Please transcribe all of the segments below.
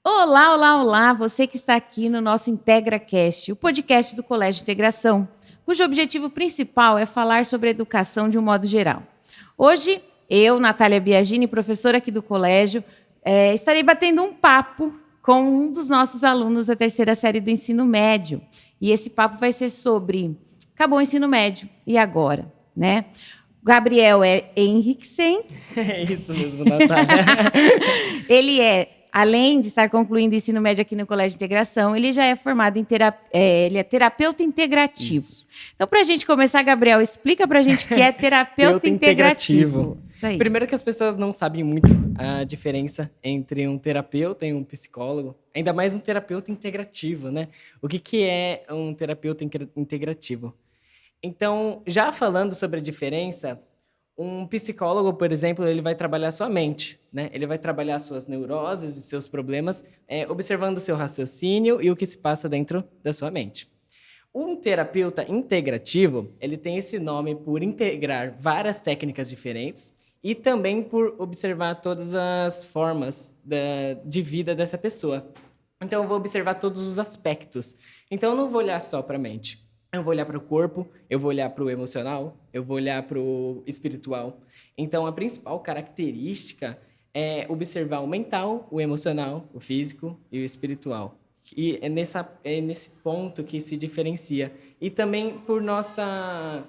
Olá, olá, olá! Você que está aqui no nosso IntegraCast, o podcast do Colégio Integração, cujo objetivo principal é falar sobre educação de um modo geral. Hoje, eu, Natália Biagini, professora aqui do colégio, estarei batendo um papo com um dos nossos alunos da terceira série do ensino médio. E esse papo vai ser sobre acabou o ensino médio, e agora? Né? Gabriel Henriksen. É isso mesmo, Natália. Ele além de estar concluindo o ensino médio aqui no Colégio de Integração, ele já é formado em ele é terapeuta integrativo. Isso. Então, para a gente começar, Gabriel, explica para a gente o que é terapeuta integrativo. Primeiro que as pessoas não sabem muito a diferença entre um terapeuta e um psicólogo, ainda mais um terapeuta integrativo, né? O que é um terapeuta integrativo? Então, já falando sobre a diferença, um psicólogo, por exemplo, ele vai trabalhar sua mente, né? Ele vai trabalhar suas neuroses e seus problemas, observando o seu raciocínio e o que se passa dentro da sua mente. Um terapeuta integrativo, ele tem esse nome por integrar várias técnicas diferentes e também por observar todas as formas de vida dessa pessoa. Então, eu vou observar todos os aspectos. Então, eu não vou olhar só para a mente. Eu vou olhar para o corpo, eu vou olhar para o emocional, eu vou olhar para o espiritual. Então, a principal característica é observar o mental, o emocional, o físico e o espiritual. E é nesse ponto que se diferencia. E também por nossa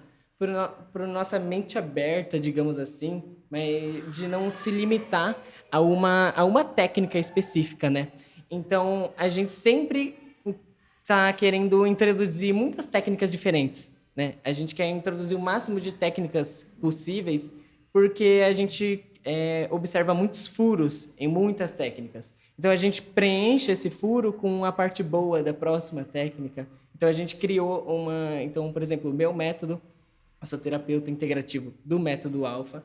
mente aberta, digamos assim, mas de não se limitar a uma técnica específica, né? Então, a gente sempre está querendo introduzir muitas técnicas diferentes, né? A gente quer introduzir o máximo de técnicas possíveis porque a gente observa muitos furos em muitas técnicas. Então, a gente preenche esse furo com a parte boa da próxima técnica. Então, a gente criou Então, por exemplo, o meu método, eu sou terapeuta integrativo do método Alpha,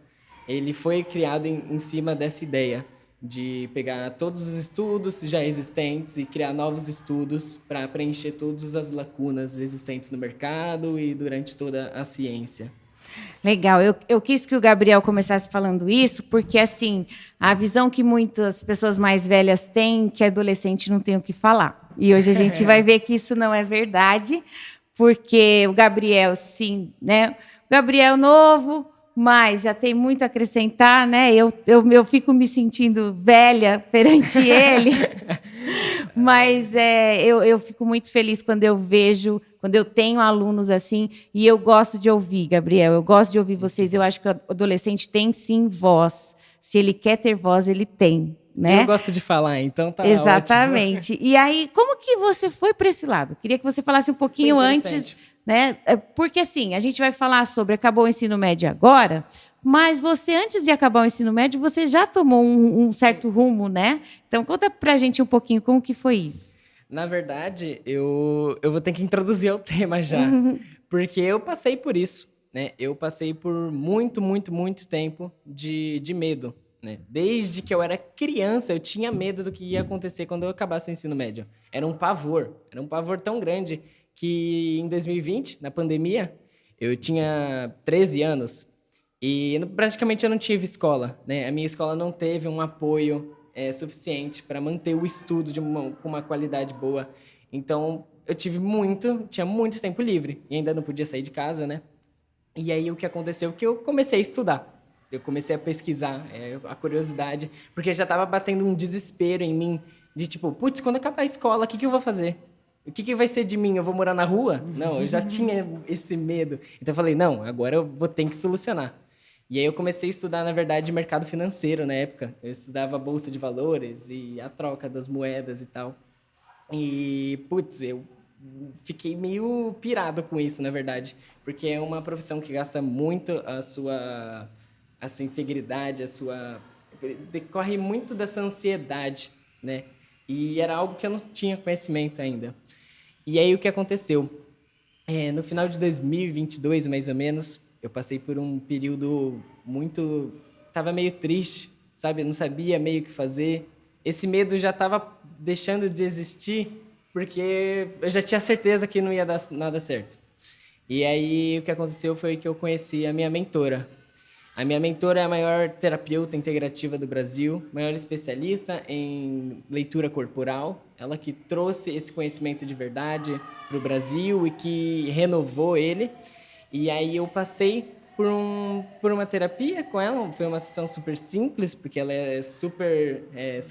ele foi criado em cima dessa ideia de pegar todos os estudos já existentes e criar novos estudos para preencher todas as lacunas existentes no mercado e durante toda a ciência. Legal, eu quis que o Gabriel começasse falando isso, porque assim, a visão que muitas pessoas mais velhas têm, que adolescente não tem o que falar. E hoje a gente vai ver que isso não é verdade, porque o Gabriel, sim, né? O Gabriel novo, mas já tem muito a acrescentar, né? Eu fico me sentindo velha perante ele. Mas eu fico muito feliz quando eu tenho alunos assim, e eu gosto de ouvir, Gabriel, eu gosto de ouvir vocês. Eu acho que o adolescente tem, sim, voz. Se ele quer ter voz, ele tem, né? Eu gosto de falar, então tá Exatamente. ótimo. E aí, como que você foi para esse lado? Queria que você falasse um pouquinho antes, né? Porque assim, a gente vai falar sobre acabou o ensino médio agora, mas você, antes de acabar o ensino médio, você já tomou um certo rumo, né? Então, conta pra gente um pouquinho como que foi isso. Na verdade, eu vou ter que introduzir o tema já, porque eu passei por isso, né? Eu passei por muito, muito, muito tempo de medo, né? Desde que eu era criança, eu tinha medo do que ia acontecer quando eu acabasse o ensino médio. Era um pavor tão grande que em 2020, na pandemia, eu tinha 13 anos e praticamente eu não tive escola, né? A minha escola não teve um apoio suficiente para manter o estudo com uma qualidade boa. Então, eu tinha muito tempo livre e ainda não podia sair de casa, né? E aí, o que aconteceu é que eu comecei a estudar. Eu comecei a pesquisar, a curiosidade, porque já estava batendo um desespero em mim de tipo, putz, quando acabar a escola, o que eu vou fazer? O que vai ser de mim? Eu vou morar na rua? Não, eu já tinha esse medo. Então, eu falei, não, agora eu vou ter que solucionar. E aí eu comecei a estudar, na verdade, mercado financeiro na época. Eu estudava a bolsa de valores e a troca das moedas e tal. E, putz, eu fiquei meio pirado com isso, na verdade. Porque é uma profissão que gasta muito a sua integridade, decorre muito da sua ansiedade, né? E era algo que eu não tinha conhecimento ainda. E aí o que aconteceu? No final de 2022, mais ou menos, eu passei por um período muito... Tava meio triste, sabe? Eu não sabia meio o que fazer. Esse medo já estava deixando de existir porque eu já tinha certeza que não ia dar nada certo. E aí o que aconteceu foi que eu conheci a minha mentora. A minha mentora é a maior terapeuta integrativa do Brasil, maior especialista em leitura corporal. Ela que trouxe esse conhecimento de verdade para o Brasil e que renovou ele. E aí eu passei por uma terapia com ela. Foi uma sessão super simples, porque ela super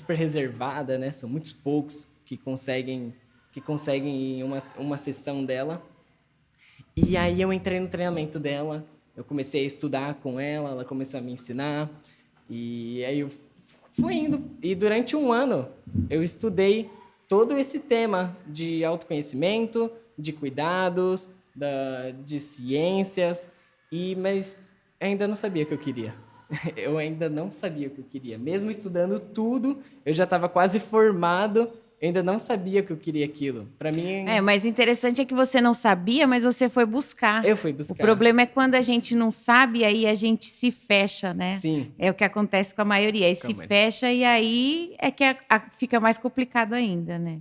reservada, né? São muitos poucos que conseguem uma sessão dela. E aí eu entrei no treinamento dela, eu comecei a estudar com ela, ela começou a me ensinar. E aí eu fui indo. E durante um ano eu estudei todo esse tema de autoconhecimento, de cuidados, de ciências, mas ainda não sabia o que eu queria. Eu ainda não sabia o que eu queria. Mesmo estudando tudo, eu já estava quase formado, eu ainda não sabia que eu queria aquilo. Para mim... Mas interessante é que você não sabia, mas você foi buscar. Eu fui buscar. O problema é quando a gente não sabe, aí a gente se fecha, né? Sim. É o que acontece com a maioria. Aí se fecha e aí é que fica mais complicado ainda, né?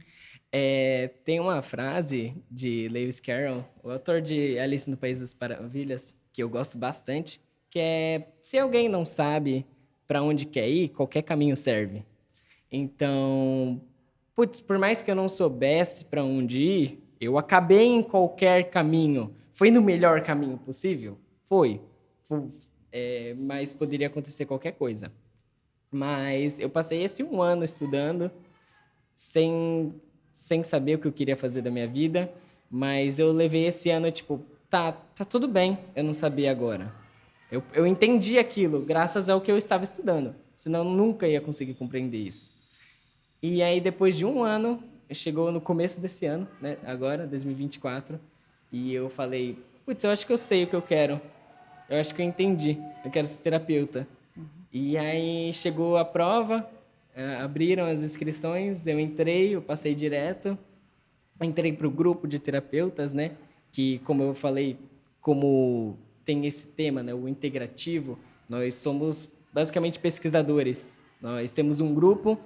Tem uma frase de Lewis Carroll, o autor de Alice no País das Maravilhas, que eu gosto bastante, que é: se alguém não sabe para onde quer ir, qualquer caminho serve. Então, por mais que eu não soubesse para onde ir, eu acabei em qualquer caminho. Foi no melhor caminho possível? Foi. Mas poderia acontecer qualquer coisa. Mas eu passei esse um ano estudando, sem saber o que eu queria fazer da minha vida, mas eu levei esse ano, tipo, tá tudo bem, eu não sabia agora. Eu entendi aquilo graças ao que eu estava estudando, senão eu nunca ia conseguir compreender isso. E aí, depois de um ano, chegou no começo desse ano, né, agora, 2024, e eu falei: putz, eu acho que eu sei o que eu quero, eu acho que eu entendi, eu quero ser terapeuta. E aí chegou a prova, abriram as inscrições, eu passei direto, entrei para o grupo de terapeutas, né? Que, como eu falei, como tem esse tema, né, o integrativo, nós somos basicamente pesquisadores. Nós temos um grupo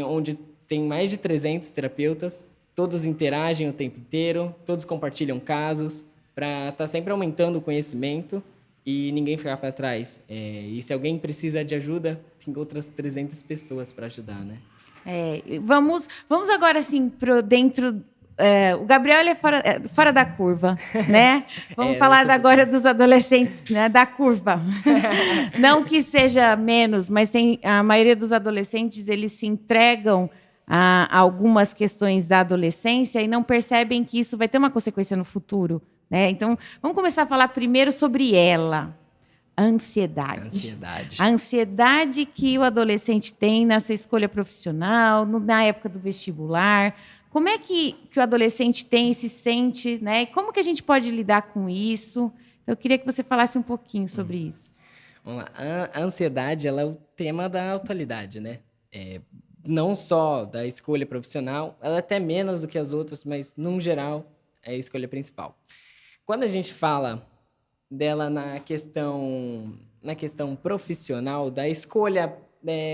onde tem mais de 300 terapeutas, todos interagem o tempo inteiro, todos compartilham casos, para estar sempre aumentando o conhecimento e ninguém ficar para trás. E se alguém precisa de ajuda, tem outras 300 pessoas para ajudar, né? Vamos agora, assim, para dentro... o Gabriel ele é fora da curva, né? Vamos falar agora dos adolescentes, né? Da curva. Não que seja menos, mas a maioria dos adolescentes, eles se entregam a algumas questões da adolescência e não percebem que isso vai ter uma consequência no futuro. Né? Então, vamos começar a falar primeiro sobre ela, a ansiedade. A ansiedade que o adolescente tem nessa escolha profissional, na época do vestibular. Como é que o adolescente tem e se sente, né? E como que a gente pode lidar com isso? Eu queria que você falasse um pouquinho sobre isso. Vamos lá. A ansiedade, ela é o tema da atualidade, né? Não só da escolha profissional, ela é até menos do que as outras, mas, num geral, é a escolha principal. Quando a gente fala dela na questão profissional, da escolha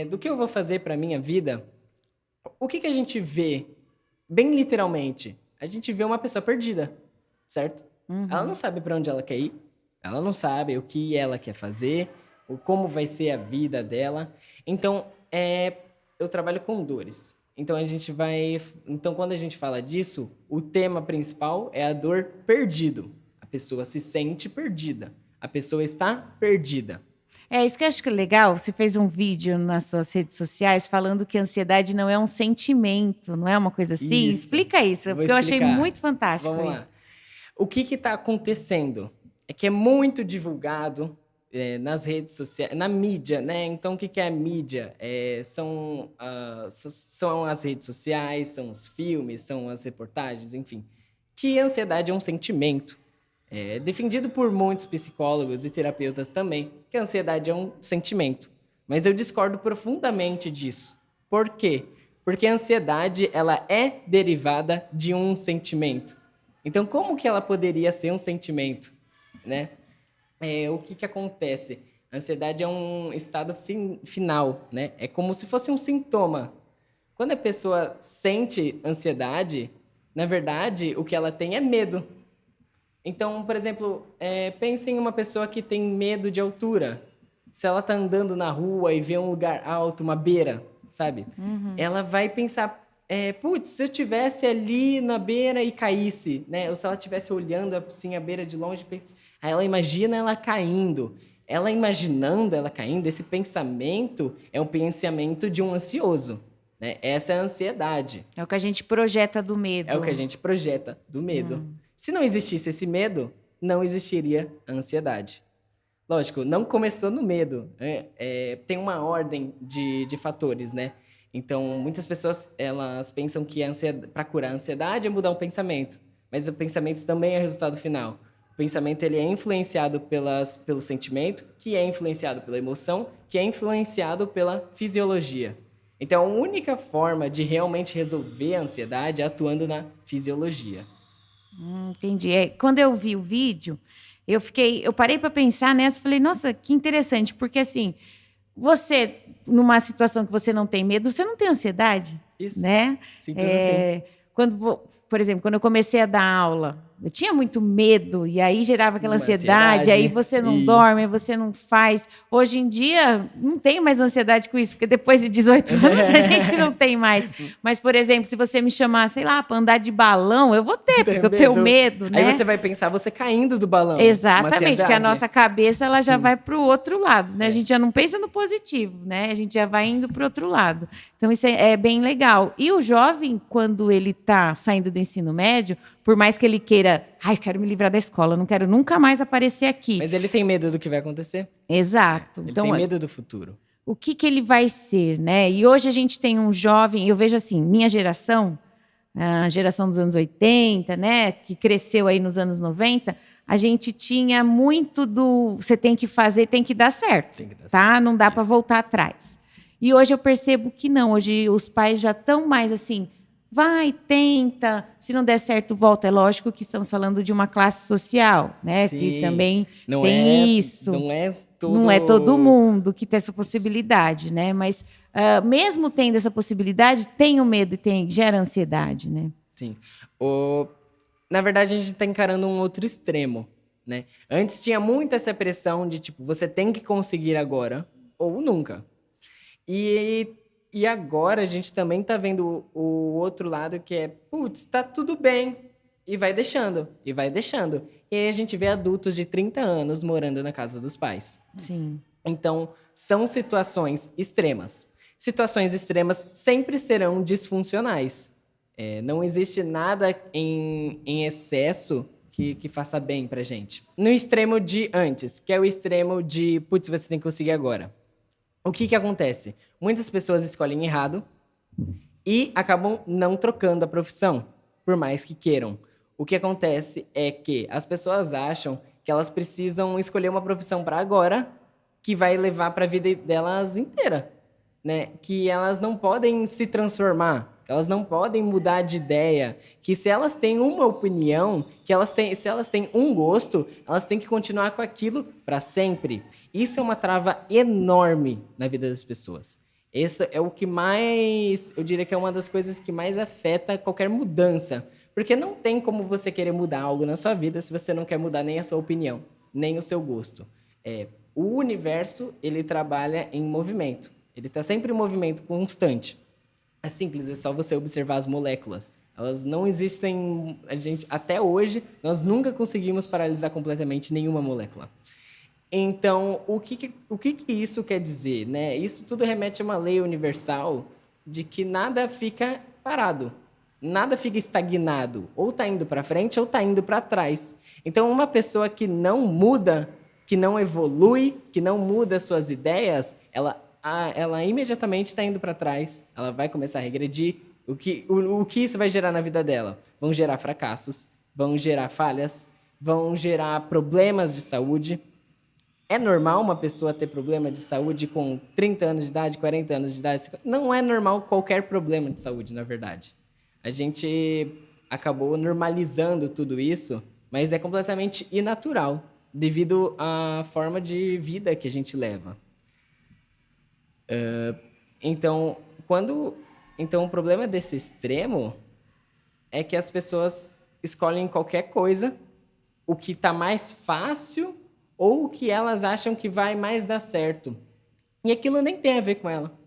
do que eu vou fazer para a minha vida, o que a gente vê, bem literalmente? A gente vê uma pessoa perdida, certo? Uhum. Ela não sabe para onde ela quer ir, ela não sabe o que ela quer fazer, como vai ser a vida dela. Então, eu trabalho com dores. Então, quando a gente fala disso, o tema principal é a dor perdido. A pessoa se sente perdida. A pessoa está perdida. Isso que eu acho que é legal. Você fez um vídeo nas suas redes sociais falando que a ansiedade não é um sentimento, não é uma coisa assim? Isso. Explica isso, porque eu achei muito fantástico. Vamos lá. O que está acontecendo? É que é muito divulgado nas redes sociais, na mídia, né? Então, o que é a mídia? São as redes sociais, são os filmes, são as reportagens, enfim. Que a ansiedade é um sentimento. Defendido por muitos psicólogos e terapeutas também, que a ansiedade é um sentimento. Mas eu discordo profundamente disso. Por quê? Porque a ansiedade, ela é derivada de um sentimento. Então, como que ela poderia ser um sentimento, né? O que acontece? A ansiedade é um estado final, né? É como se fosse um sintoma. Quando a pessoa sente ansiedade, na verdade, o que ela tem é medo. Então, por exemplo, pense em uma pessoa que tem medo de altura. Se ela tá andando na rua e vê um lugar alto, uma beira, sabe? Ela vai pensar, putz, se eu tivesse ali na beira e caísse, né? Ou se ela estivesse olhando assim a beira de longe, aí ela imagina ela caindo. Ela imaginando ela caindo, esse pensamento é um pensamento de um ansioso, né? Essa é a ansiedade. É o que a gente projeta do medo. É o que a gente projeta do medo. Se não existisse esse medo, não existiria a ansiedade. Lógico, não começou no medo. Tem uma ordem de fatores, né? Então, muitas pessoas elas pensam que para curar a ansiedade é mudar o pensamento. Mas o pensamento também é o resultado final. O pensamento ele é influenciado pelo sentimento, que é influenciado pela emoção, que é influenciado pela fisiologia. Então, a única forma de realmente resolver a ansiedade é atuando na fisiologia. Entendi. Quando eu vi o vídeo, eu parei para pensar nessa e falei, nossa, que interessante, porque assim, você, numa situação que você não tem medo, você não tem ansiedade, Isso. né? Simples assim. Por exemplo, quando eu comecei a dar aula, eu tinha muito medo e aí gerava aquela ansiedade, aí você não dorme, aí você não faz. Hoje em dia, não tenho mais ansiedade com isso, porque depois de 18 anos a gente não tem mais. Mas, por exemplo, se você me chamar, sei lá, para andar de balão, eu vou ter, porque eu tenho medo, né? Aí você vai pensar você caindo do balão. Exatamente, porque a nossa cabeça ela já vai para o outro lado, né? A gente já não pensa no positivo, né? A gente já vai indo para o outro lado. Então, isso é bem legal. E o jovem, quando ele está saindo do ensino médio, por mais que ele queira, quero me livrar da escola, não quero nunca mais aparecer aqui. Mas ele tem medo do que vai acontecer. Exato. Ele tem medo do futuro. O que ele vai ser, né? E hoje a gente tem um jovem, eu vejo assim, minha geração, a geração dos anos 80, né, que cresceu aí nos anos 90, a gente tinha muito do você tem que fazer, tem que dar certo, tá? Não dá para voltar atrás. E hoje eu percebo que não, hoje os pais já estão mais assim, vai, tenta, se não der certo, volta. É lógico que estamos falando de uma classe social, né? Sim, que também tem isso. Não é todo mundo que tem essa possibilidade, né? Mas mesmo tendo essa possibilidade, tem o medo e gera ansiedade, né? Sim. Na verdade, a gente está encarando um outro extremo, né? Antes tinha muito essa pressão de, tipo, você tem que conseguir agora ou nunca. E agora a gente também está vendo o outro lado que é, putz, tá tudo bem. E vai deixando, e vai deixando. E aí a gente vê adultos de 30 anos morando na casa dos pais. Sim. Então, são situações extremas. Situações extremas sempre serão disfuncionais. Não existe nada em excesso que faça bem pra gente. No extremo de antes, que é o extremo de, putz, você tem que conseguir agora. O que acontece? Muitas pessoas escolhem errado e acabam não trocando a profissão, por mais que queiram. O que acontece é que as pessoas acham que elas precisam escolher uma profissão para agora que vai levar para a vida delas inteira, né? Que elas não podem se transformar, que elas não podem mudar de ideia, que se elas têm uma opinião, se elas têm um gosto, elas têm que continuar com aquilo para sempre. Isso é uma trava enorme na vida das pessoas. Esse é o que mais, eu diria que é uma das coisas que mais afeta qualquer mudança. Porque não tem como você querer mudar algo na sua vida se você não quer mudar nem a sua opinião, nem o seu gosto. O universo, ele trabalha em movimento. Ele está sempre em movimento constante. É simples, é só você observar as moléculas. Elas não existem... até hoje, nós nunca conseguimos paralisar completamente nenhuma molécula. Então, o que isso quer dizer, né? Isso tudo remete a uma lei universal de que nada fica parado, nada fica estagnado. Ou está indo para frente ou está indo para trás. Então, uma pessoa que não muda, que não evolui, que não muda suas ideias, ela imediatamente está indo para trás, ela vai começar a regredir. O que isso vai gerar na vida dela? Vão gerar fracassos, vão gerar falhas, vão gerar problemas de saúde. É normal uma pessoa ter problema de saúde com 30 anos de idade, 40 anos de idade? Não é normal qualquer problema de saúde, na verdade. A gente acabou normalizando tudo isso, mas é completamente inatural, devido à forma de vida que a gente leva. Então, o problema desse extremo é que as pessoas escolhem qualquer coisa, o que está mais fácil ou o que elas acham que vai mais dar certo. E aquilo nem tem a ver com ela.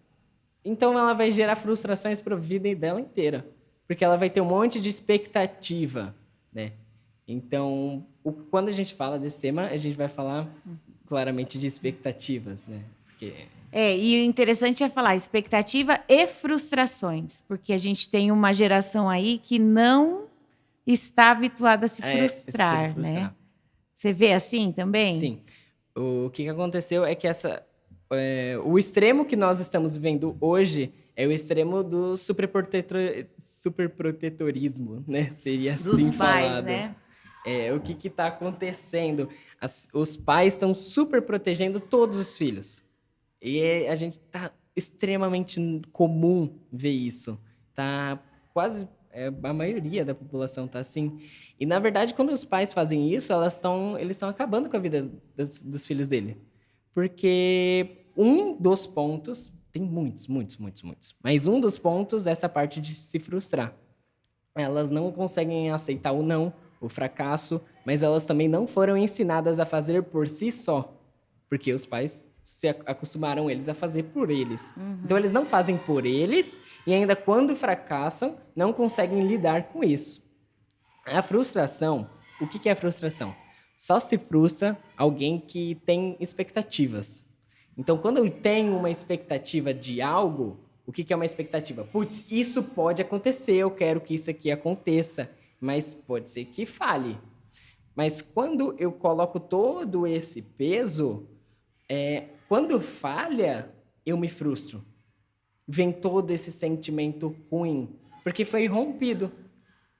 Então ela vai gerar frustrações para a vida dela inteira, porque ela vai ter um monte de expectativa, né? Então, quando a gente fala desse tema, a gente vai falar claramente de expectativas, né? Porque... E o interessante é falar expectativa e frustrações, porque a gente tem uma geração aí que não está habituada a se frustrar, né? Você vê assim também? Sim. O que aconteceu é que o extremo que nós estamos vivendo hoje é o extremo do superprotetorismo, né? Seria assim dos pais, falado. Né? O que está acontecendo? Os pais estão super protegendo todos os filhos. E a gente tá extremamente comum ver isso. Tá quase a maioria da população tá assim. E na verdade, quando os pais fazem isso, eles estão acabando com a vida dos filhos dele. Porque um dos pontos, tem muitos, mas um dos pontos é essa parte de se frustrar. Elas não conseguem aceitar o não, o fracasso, mas elas também não foram ensinadas a fazer por si só, porque os pais se acostumaram eles a fazer por eles. Então, eles não fazem por eles e ainda quando fracassam, não conseguem lidar com isso. A frustração, o que é a frustração? Só se frustra alguém que tem expectativas. Então, quando eu tenho uma expectativa de algo, o que é uma expectativa? Putz, isso pode acontecer, eu quero que isso aqui aconteça, mas pode ser que falhe. Mas quando eu coloco todo esse peso, quando falha, eu me frustro. Vem todo esse sentimento ruim, porque foi rompido.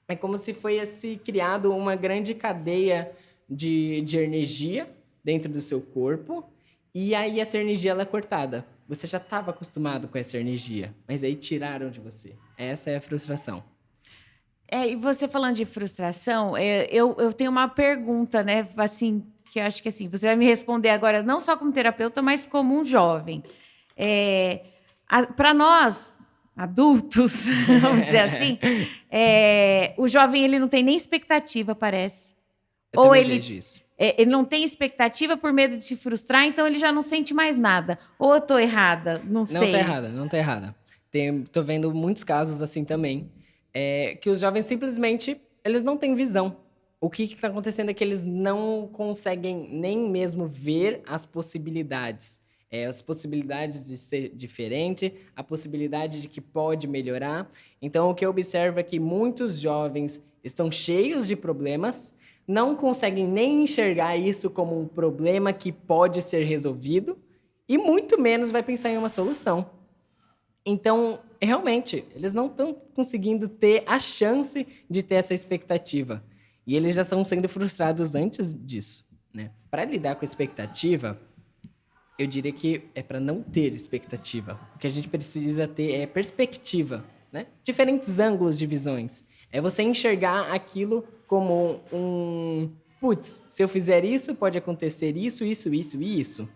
É como se fosse criado uma grande cadeia de energia dentro do seu corpo, e aí essa energia ela é cortada. Você já estava acostumado com essa energia, mas aí tiraram de você. Essa é a frustração. E você falando de frustração, eu tenho uma pergunta, né? Assim, que eu acho que assim, você vai me responder agora, não só como terapeuta, mas como um jovem. Para nós, adultos, vamos dizer assim, o jovem ele não tem nem expectativa, parece. Eu também vejo isso. Ele não tem expectativa por medo de se frustrar, então ele já não sente mais nada. Ou eu estou errada? Não sei. Não tá errada. Tô vendo muitos casos assim também, que os jovens simplesmente eles não têm visão. O que está acontecendo é que eles não conseguem nem mesmo ver as possibilidades. As possibilidades de ser diferente, a possibilidade de que pode melhorar. Então, o que eu observo é que muitos jovens estão cheios de problemas, não conseguem nem enxergar isso como um problema que pode ser resolvido e muito menos vai pensar em uma solução. Então, realmente, eles não estão conseguindo ter a chance de ter essa expectativa. E eles já estão sendo frustrados antes disso, né? Para lidar com a expectativa, eu diria que é para não ter expectativa. O que a gente precisa ter é perspectiva, né? Diferentes ângulos de visões. É você enxergar aquilo como putz, se eu fizer isso, pode acontecer isso, isso, isso e isso.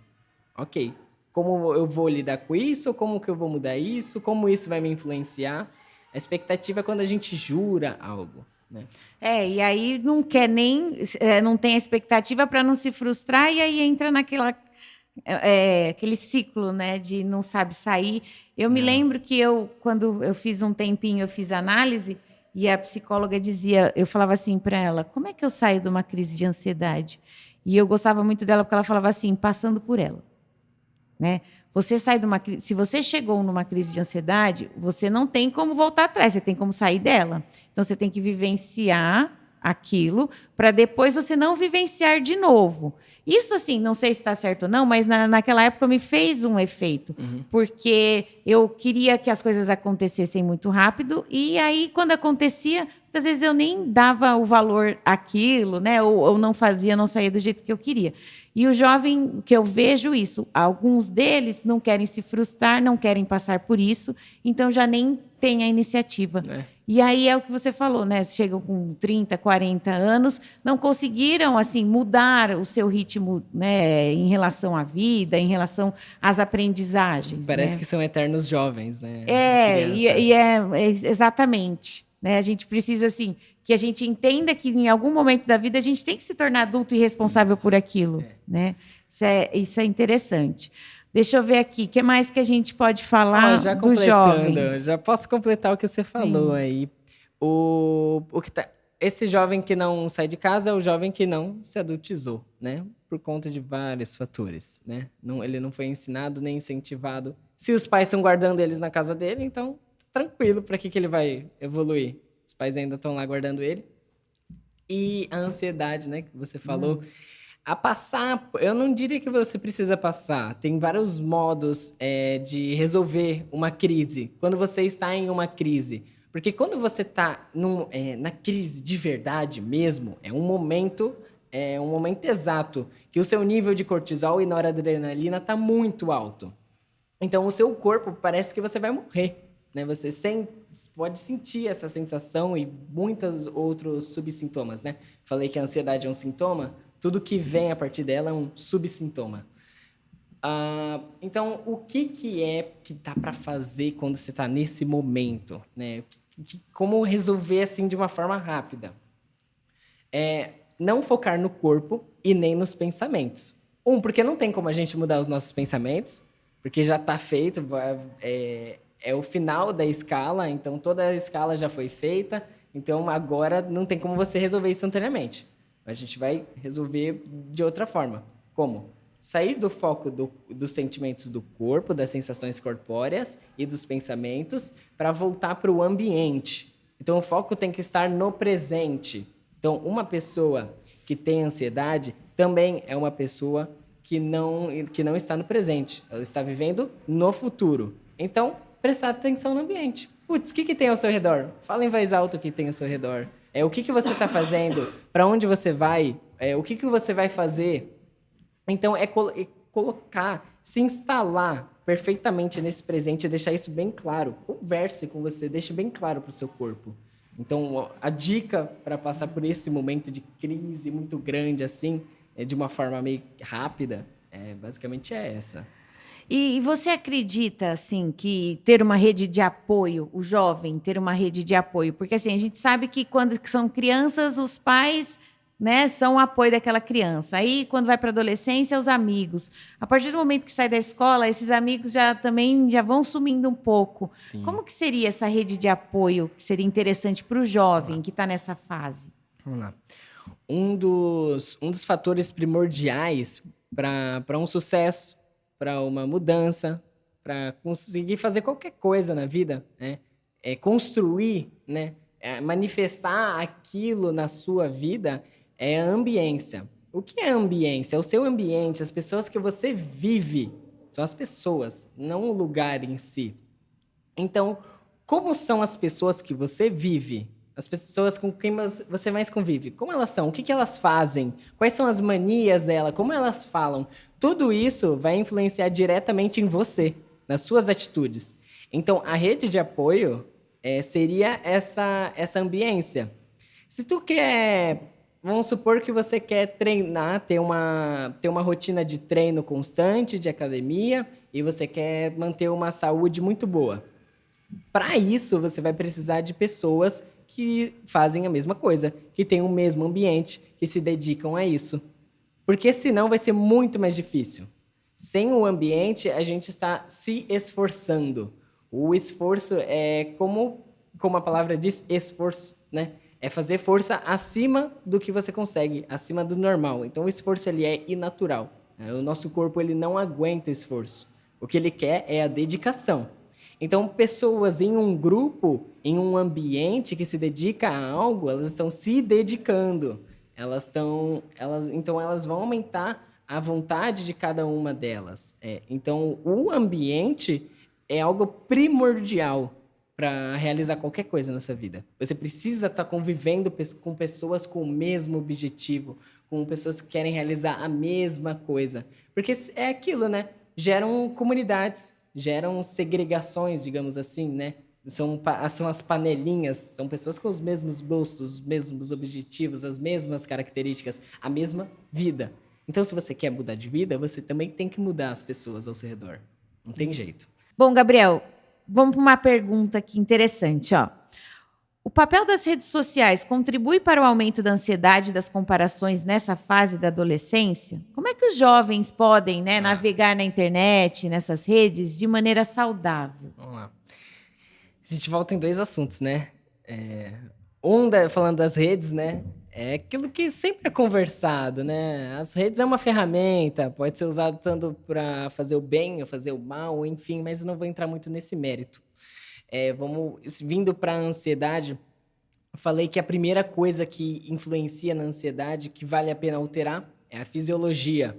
Ok. Como eu vou lidar com isso? Como que eu vou mudar isso? Como isso vai me influenciar? A expectativa é quando a gente jura algo, né? E aí não quer nem... não tem a expectativa para não se frustrar e aí entra aquele ciclo, né, de não sabe sair. Eu me lembro que quando eu fiz um tempinho, eu fiz análise e a psicóloga dizia, eu falava assim para ela, como é que eu saio de uma crise de ansiedade? E eu gostava muito dela porque ela falava assim, passando por ela, né? Você sai de uma crise, se você chegou numa crise de ansiedade, você não tem como voltar atrás, você tem como sair dela. Então você tem que vivenciar aquilo para depois você não vivenciar de novo. Isso, assim, não sei se está certo ou não, mas naquela época me fez um efeito, porque eu queria que as coisas acontecessem muito rápido e aí, quando acontecia, muitas vezes eu nem dava o valor àquilo, né? Ou não fazia, não saía do jeito que eu queria. E o jovem, que eu vejo isso, alguns deles não querem se frustrar, não querem passar por isso, então já nem tem a iniciativa. E aí é o que você falou, né? Chegam com 30, 40 anos, não conseguiram assim mudar o seu ritmo, né, em relação à vida, em relação às aprendizagens. Parece, né? que são eternos jovens, né? Exatamente. Né? A gente precisa assim que a gente entenda que em algum momento da vida a gente tem que se tornar adulto e responsável por aquilo, né? Isso é interessante. Deixa eu ver aqui, o que mais que a gente pode falar já do jovem? Já posso completar o que você falou aí. Esse jovem que não sai de casa é o jovem que não se adultizou, né? Por conta de vários fatores, né? Ele não foi ensinado nem incentivado. Se os pais estão guardando eles na casa dele, então tranquilo, para que ele vai evoluir? Os pais ainda estão lá guardando ele. E a ansiedade, né, que você falou. A passar, eu não diria que você precisa passar. Tem vários modos de resolver uma crise. Quando você está em uma crise. Porque quando você está na crise de verdade mesmo, é um momento exato que o seu nível de cortisol e noradrenalina está muito alto. Então, o seu corpo parece que você vai morrer, né? Você pode sentir essa sensação e muitos outros subsintomas, né? Falei que a ansiedade é um sintoma, tudo que vem a partir dela é um subsintoma. Então, o que é que dá para fazer quando você está nesse momento, né? Como resolver assim de uma forma rápida? Não focar no corpo e nem nos pensamentos. Porque não tem como a gente mudar os nossos pensamentos, porque já está feito, é o final da escala, então toda a escala já foi feita, então agora não tem como você resolver instantaneamente. A gente vai resolver de outra forma. Como? Sair do foco dos sentimentos do corpo, das sensações corpóreas e dos pensamentos, para voltar para o ambiente. Então o foco tem que estar no presente. Então uma pessoa que tem ansiedade também é uma pessoa que não está no presente. Ela está vivendo no futuro. Então, prestar atenção no ambiente. Putz, o que tem ao seu redor? Fala em voz alta o que tem ao seu redor. O que você está fazendo? Para onde você vai? O que você vai fazer? Então, colocar, se instalar perfeitamente nesse presente e deixar isso bem claro. Converse com você, deixe bem claro para o seu corpo. Então, a dica para passar por esse momento de crise muito grande assim, de uma forma meio rápida, basicamente é essa. E você acredita, assim, que ter uma rede de apoio, o jovem ter uma rede de apoio, porque assim, a gente sabe que quando são crianças, os pais, né, são o apoio daquela criança. Aí, quando vai para a adolescência, os amigos. A partir do momento que sai da escola, esses amigos também vão sumindo um pouco. Sim. Como que seria essa rede de apoio que seria interessante para o jovem que está nessa fase? Vamos lá. Um dos fatores primordiais para um sucesso, para uma mudança, para conseguir fazer qualquer coisa na vida, né? Construir, né? Manifestar aquilo na sua vida é a ambiência. O que é a ambiência? É o seu ambiente, as pessoas que você vive. São as pessoas, não o lugar em si. Então, como são as pessoas que você vive? As pessoas com quem você mais convive, como elas são? O que elas fazem? Quais são as manias dela? Como elas falam? Tudo isso vai influenciar diretamente em você, nas suas atitudes. Então, a rede de apoio seria essa ambiência. Se tu quer... Vamos supor que você quer treinar, ter uma rotina de treino constante, de academia, e você quer manter uma saúde muito boa. Para isso, você vai precisar de pessoas que fazem a mesma coisa, que têm o mesmo ambiente, que se dedicam a isso. Porque senão vai ser muito mais difícil. Sem o ambiente, a gente está se esforçando. O esforço é como a palavra diz, esforço, né? É fazer força acima do que você consegue, acima do normal. Então, o esforço ele é inatural. O nosso corpo ele não aguenta o esforço. O que ele quer é a dedicação. Então, pessoas em um grupo, em um ambiente que se dedica a algo, elas estão se dedicando. Então, elas vão aumentar a vontade de cada uma delas. Então, o ambiente é algo primordial para realizar qualquer coisa na sua vida. Você precisa estar convivendo com pessoas com o mesmo objetivo, com pessoas que querem realizar a mesma coisa. Porque é aquilo, né? Geram comunidades, geram segregações, digamos assim, né? São as panelinhas, são pessoas com os mesmos gostos, os mesmos objetivos, as mesmas características, a mesma vida. Então, se você quer mudar de vida, você também tem que mudar as pessoas ao seu redor. Não tem jeito. Bom, Gabriel, vamos para uma pergunta aqui interessante, ó. O papel das redes sociais contribui para o aumento da ansiedade e das comparações nessa fase da adolescência? Como é que os jovens podem, né, navegar na internet, nessas redes, de maneira saudável? Vamos lá. A gente volta em 2 assuntos, né? Falando das redes, né? É aquilo que sempre é conversado, né? As redes é uma ferramenta, pode ser usado tanto para fazer o bem ou fazer o mal, enfim, mas não vou entrar muito nesse mérito. Vindo para a ansiedade, eu falei que a primeira coisa que influencia na ansiedade, que vale a pena alterar, é a fisiologia.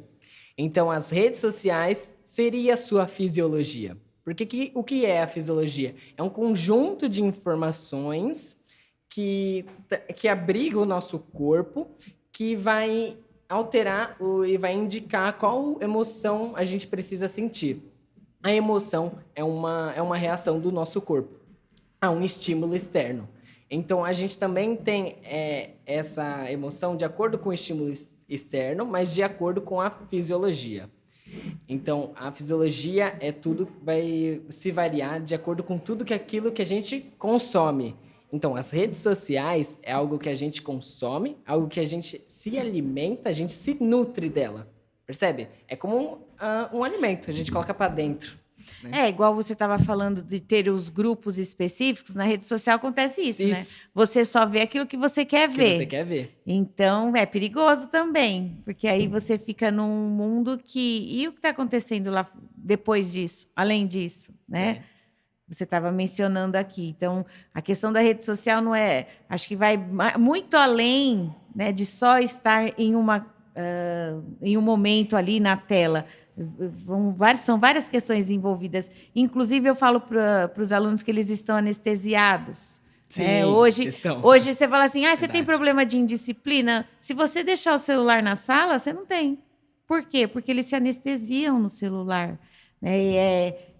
Então, as redes sociais seria a sua fisiologia. Porque o que é a fisiologia? É um conjunto de informações que abriga o nosso corpo, que vai alterar e vai indicar qual emoção a gente precisa sentir. A emoção é uma reação do nosso corpo a um estímulo externo. Então, a gente também tem essa emoção de acordo com o estímulo externo, mas de acordo com a fisiologia. Então, a fisiologia vai se variar de acordo com aquilo que a gente consome. Então, as redes sociais é algo que a gente consome, algo que a gente se alimenta, a gente se nutre dela. Percebe? É como um alimento, a gente coloca para dentro. Né? É, igual você estava falando de ter os grupos específicos, na rede social acontece isso, né? Você só vê aquilo que você quer ver. Que você quer ver. Então, é perigoso também, porque aí você fica num mundo que... E o que está acontecendo lá depois disso, além disso, né? Você estava mencionando aqui. Então, a questão da rede social não é... Acho que vai muito além, né, de só estar em um momento ali na tela. São várias questões envolvidas. Inclusive, eu falo para os alunos que eles estão anestesiados. Sim, hoje você fala assim, você tem problema de indisciplina? Se você deixar o celular na sala, você não tem. Por quê? Porque eles se anestesiam no celular. Né? E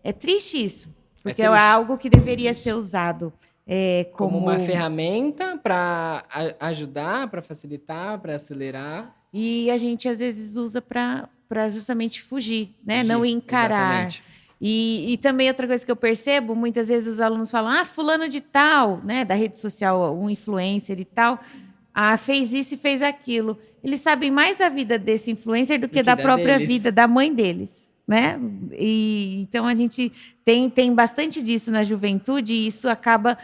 é triste isso, porque é algo que deveria ser usado como uma ferramenta para ajudar, para facilitar, para acelerar. E a gente, às vezes, usa para justamente fugir, né? Não encarar. Exatamente. E também outra coisa que eu percebo, muitas vezes os alunos falam, fulano de tal, né, da rede social, um influencer e tal, fez isso e fez aquilo. Eles sabem mais da vida desse influencer do que da própria vida da mãe deles, né? Então a gente tem bastante disso na juventude e isso acaba,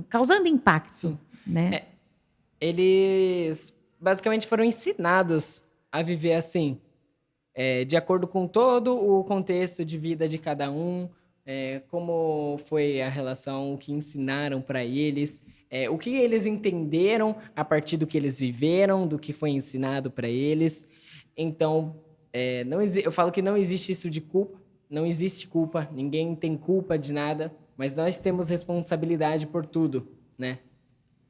causando impacto. Sim. Né? Eles basicamente foram ensinados a viver assim, de acordo com todo o contexto de vida de cada um, como foi a relação, o que ensinaram para eles, o que eles entenderam a partir do que eles viveram, do que foi ensinado para eles. Então, eu falo que não existe isso de culpa, não existe culpa, ninguém tem culpa de nada, mas nós temos responsabilidade por tudo, né?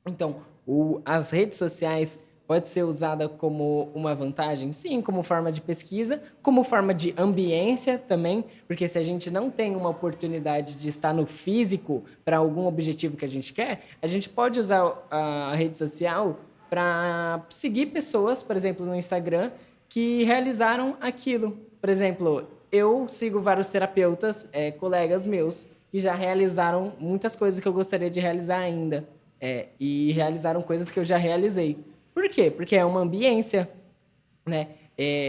Então, as redes sociais pode ser usada como uma vantagem? Sim, como forma de pesquisa, como forma de ambiência também, porque se a gente não tem uma oportunidade de estar no físico para algum objetivo que a gente quer, a gente pode usar a rede social para seguir pessoas, por exemplo, no Instagram, que realizaram aquilo. Por exemplo, eu sigo vários terapeutas, colegas meus, que já realizaram muitas coisas que eu gostaria de realizar ainda. E realizaram coisas que eu já realizei. Por quê? Porque é uma ambiência, né?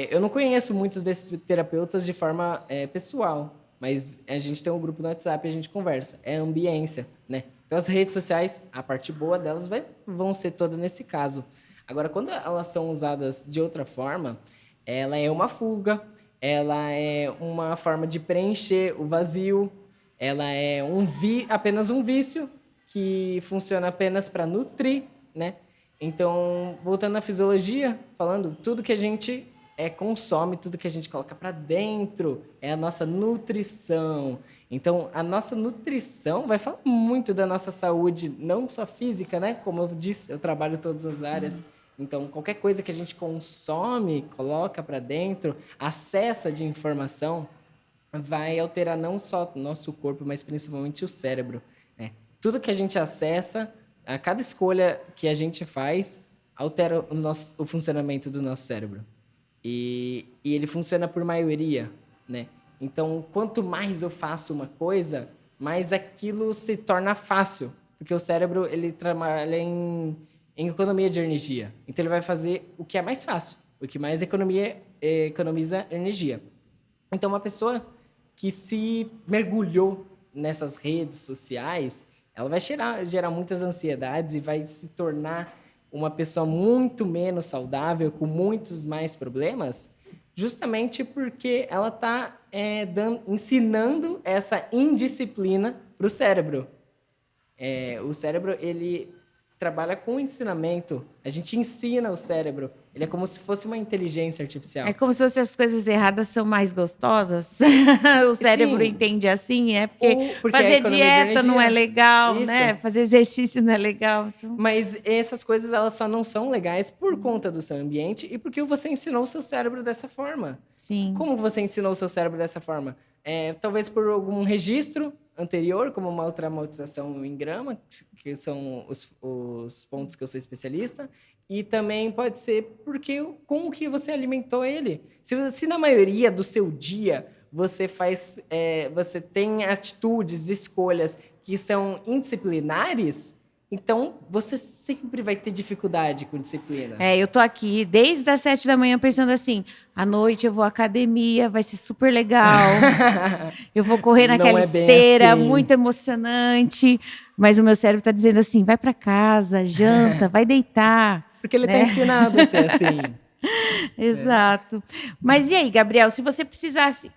Eu não conheço muitos desses terapeutas de forma pessoal, mas a gente tem um grupo no WhatsApp e a gente conversa. É ambiência, né? Então, as redes sociais, a parte boa delas vão ser toda nesse caso. Agora, quando elas são usadas de outra forma, ela é uma fuga, ela é uma forma de preencher o vazio, ela é apenas um vício que funciona apenas para nutrir, né? Então, voltando à fisiologia, falando, tudo que a gente consome, tudo que a gente coloca para dentro é a nossa nutrição. Então, a nossa nutrição vai falar muito da nossa saúde, não só física, né? Como eu disse, eu trabalho em todas as áreas. Então, qualquer coisa que a gente consome, coloca para dentro, acessa de informação, vai alterar não só o nosso corpo, mas principalmente o cérebro, né? Tudo que a gente acessa, a cada escolha que a gente faz, altera o funcionamento do nosso cérebro. E ele funciona por maioria, né? Então, quanto mais eu faço uma coisa, mais aquilo se torna fácil. Porque o cérebro, ele trabalha em economia de energia. Então, ele vai fazer o que é mais fácil, o que mais economiza energia. Então, uma pessoa que se mergulhou nessas redes sociais, ela vai gerar muitas ansiedades e vai se tornar uma pessoa muito menos saudável, com muitos mais problemas, justamente porque ela está ensinando essa indisciplina para o cérebro. O cérebro, ele trabalha com ensinamento. A gente ensina o cérebro. Ele é como se fosse uma inteligência artificial. É como se fosse as coisas erradas são mais gostosas. O cérebro Sim. entende assim, Porque fazer a economia de dieta não é energia. legal, Isso. né? Fazer exercício não é legal. Então... Mas essas coisas, elas só não são legais por conta do seu ambiente e porque você ensinou o seu cérebro dessa forma. Sim. Como você ensinou o seu cérebro dessa forma? Talvez por algum registro anterior, como uma traumatização em grama, que são os pontos que eu sou especialista. E também pode ser porque como que você alimentou ele. Se na maioria do seu dia você você tem atitudes, escolhas que são indisciplinares, então você sempre vai ter dificuldade com disciplina. Eu tô aqui desde as 7 da manhã pensando assim, à noite eu vou à academia, vai ser super legal. Eu vou correr naquela esteira, assim. muito emocionante. Mas o meu cérebro tá dizendo assim, vai para casa, janta, vai deitar. Porque ele tá ensinado a ser assim. Exato. Mas e aí, Gabriel, se você precisasse